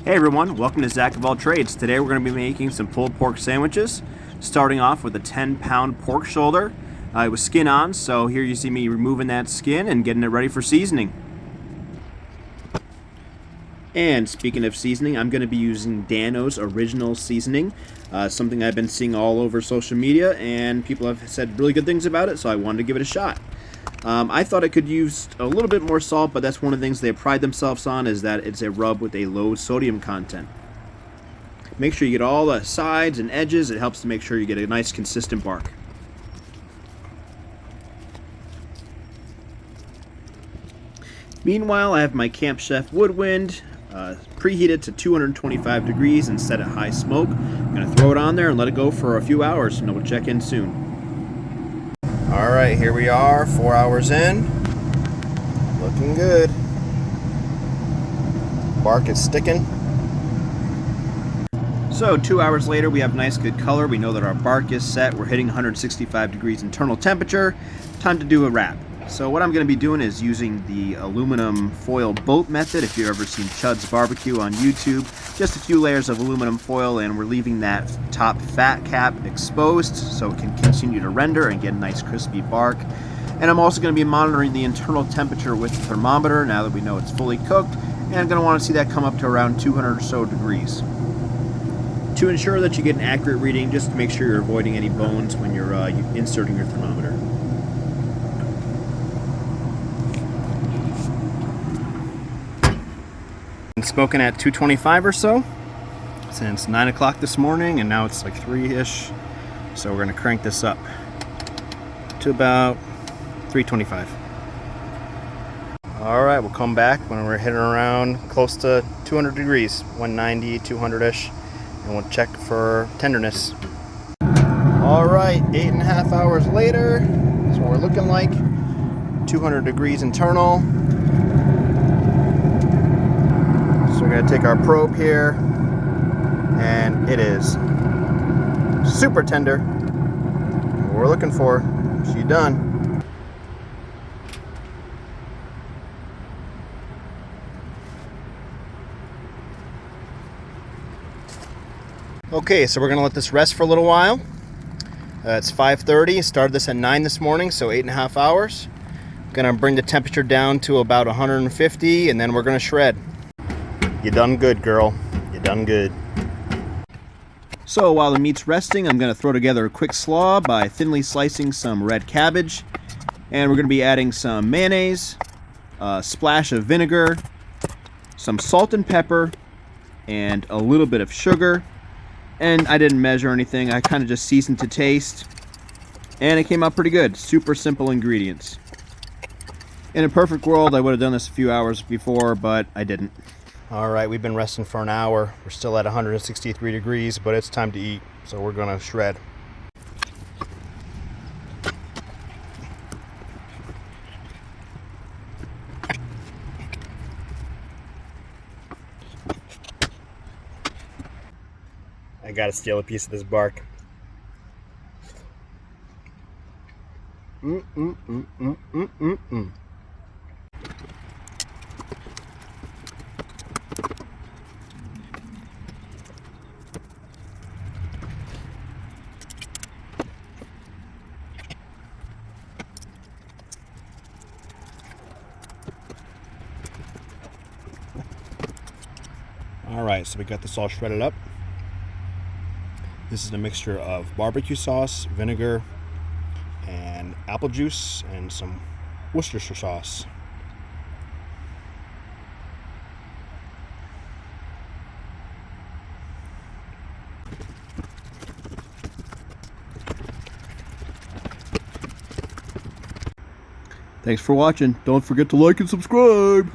Hey everyone, welcome to Zach of All Trades. Today we're going to be making some pulled pork sandwiches, starting off with a 10-pound pork shoulder. It was skin on, so here you see me removing that skin and getting it ready for seasoning. And speaking of seasoning, I'm going to be using Dan-O's Original Seasoning, something I've been seeing all over social media, and people have said really good things about it, so I wanted to give it a shot. I thought it could use a little bit more salt, but that's one of the things they pride themselves on, is that it's a rub with a low sodium content. Make sure you get all the sides and edges. It helps to make sure you get a nice consistent bark. Meanwhile, I have my Camp Chef Woodwind preheated to 225 degrees and set at high smoke. I'm going to throw it on there and let it go for a few hours, and we'll check in soon. Alright, here we are, 4 hours in. Looking good. Bark is sticking. So 2 hours later, we have nice good color. We know that our bark is set. We're hitting 165 degrees internal temperature. Time to do a wrap. So what I'm going to be doing is using the aluminum foil boat method. If you've ever seen Chud's Barbecue on YouTube, just a few layers of aluminum foil, and we're leaving that top fat cap exposed so it can continue to render and get a nice crispy bark. And I'm also going to be monitoring the internal temperature with the thermometer now that we know it's fully cooked, and I'm going to want to see that come up to around 200 or so degrees. To ensure that you get an accurate reading, just to make sure you're avoiding any bones when you're inserting your thermometer. Smoking at 225 or so since 9 o'clock this morning, and now it's like 3-ish, so we're going to crank this up to about 325. Alright, we'll come back when we're hitting around close to 200 degrees, 190, 200-ish, and we'll check for tenderness. Alright, 8.5 hours later, that's what we're looking like. 200 degrees internal. So we're going to take our probe here, and it is super tender. What we're looking for. She done. Okay, so we're going to let this rest for a little while. It's 5:30. Started this at 9 this morning, so 8.5 hours. Going to bring the temperature down to about 150, and then we're going to shred. You done good, girl. You done good. So while the meat's resting, I'm going to throw together a quick slaw by thinly slicing some red cabbage. And we're going to be adding some mayonnaise, a splash of vinegar, some salt and pepper, and a little bit of sugar. And I didn't measure anything. I kind of just seasoned to taste. And it came out pretty good. Super simple ingredients. In a perfect world, I would have done this a few hours before, but I didn't. Alright, we've been resting for an hour. We're still at 163 degrees, but it's time to eat, so we're gonna shred. I gotta steal a piece of this bark. Alright, so we got this all shredded up. This is a mixture of barbecue sauce, vinegar, and apple juice, and some Worcestershire sauce. Thanks for watching. Don't forget to like and subscribe.